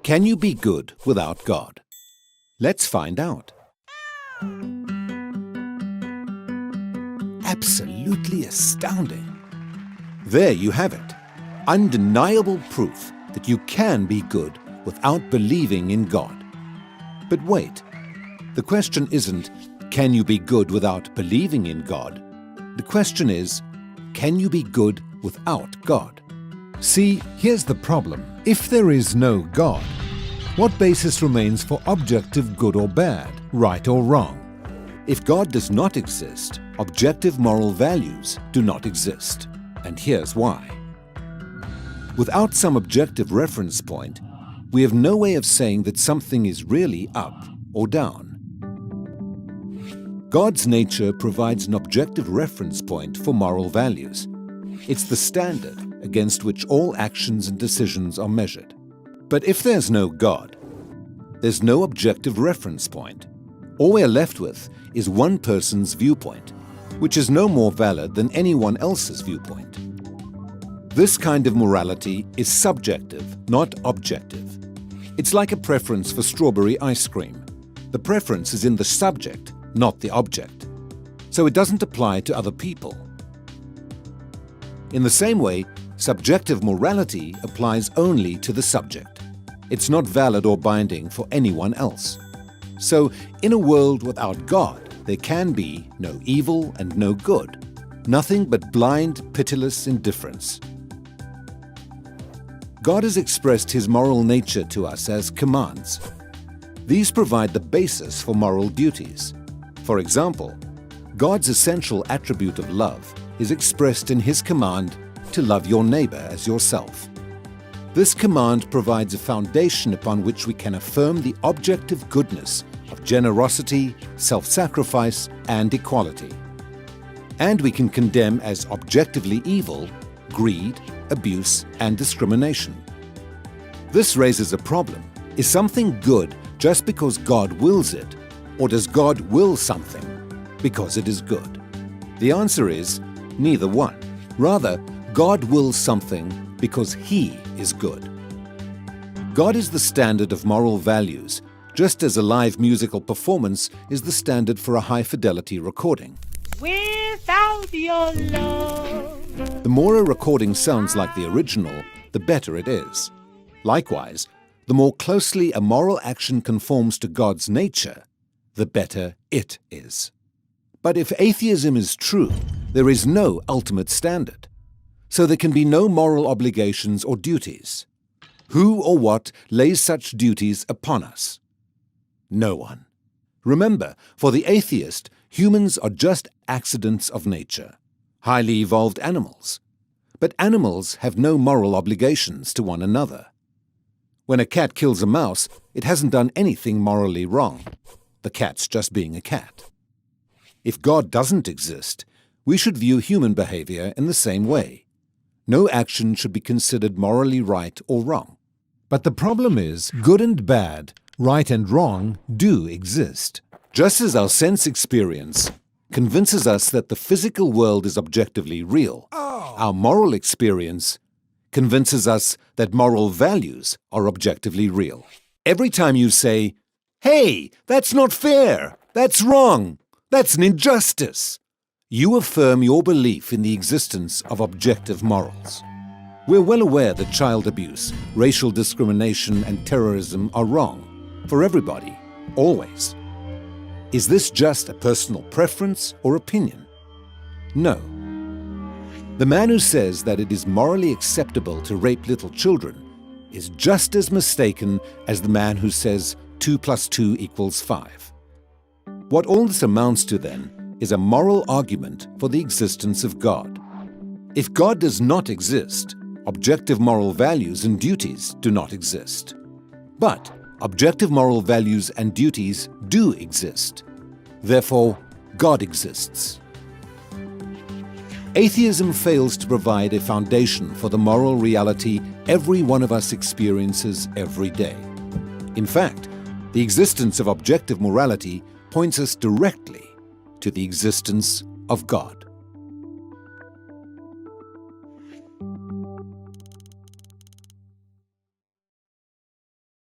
Can you be good without God? Let's find out. Absolutely astounding. There you have it. Undeniable proof that you can be good without believing in God. But wait, the question isn't, can you be good without believing in God? The question is, can you be good without God? See, here's the problem. If there is no God, what basis remains for objective good or bad, right or wrong? If God does not exist, objective moral values do not exist. And here's why. Without some objective reference point, we have no way of saying that something is really up or down. God's nature provides an objective reference point for moral values. It's the standard against which all actions and decisions are measured. But if there's no God, there's no objective reference point. All we're left with is one person's viewpoint, which is no more valid than anyone else's viewpoint. This kind of morality is subjective, not objective. It's like a preference for strawberry ice cream. The preference is in the subject, not the object. So it doesn't apply to other people. In the same way, subjective morality applies only to the subject. It's not valid or binding for anyone else. So, in a world without God, there can be no evil and no good, nothing but blind, pitiless indifference. God has expressed His moral nature to us as commands. These provide the basis for moral duties. For example, God's essential attribute of love is expressed in His command to love your neighbor as yourself. This command provides a foundation upon which we can affirm the objective goodness of generosity, self-sacrifice, and equality. And we can condemn as objectively evil greed, abuse, and discrimination. This raises a problem. Is something good just because God wills it, or does God will something because it is good? The answer is neither one. Rather, God wills something because He is good. God is the standard of moral values, just as a live musical performance is the standard for a high-fidelity recording. Without your love. The more a recording sounds like the original, the better it is. Likewise, the more closely a moral action conforms to God's nature, the better it is. But if atheism is true, there is no ultimate standard. So there can be no moral obligations or duties. Who or what lays such duties upon us? No one. Remember, for the atheist, humans are just accidents of nature, highly evolved animals. But animals have no moral obligations to one another. When a cat kills a mouse, it hasn't done anything morally wrong. The cat's just being a cat. If God doesn't exist, we should view human behavior in the same way. No action should be considered morally right or wrong. But the problem is, good and bad, right and wrong, do exist. Just as our sense experience convinces us that the physical world is objectively real, our moral experience convinces us that moral values are objectively real. Every time you say, "Hey, that's not fair, that's wrong, that's an injustice," you affirm your belief in the existence of objective morals. We're well aware that child abuse, racial discrimination, and terrorism are wrong for everybody, always. Is this just a personal preference or opinion? No. The man who says that it is morally acceptable to rape little children is just as mistaken as the man who says 2 + 2 = 5. What all this amounts to, then, is a moral argument for the existence of God. If God does not exist, objective moral values and duties do not exist. But objective moral values and duties do exist. Therefore, God exists. Atheism fails to provide a foundation for the moral reality every one of us experiences every day. In fact, the existence of objective morality points us directly to the existence of God.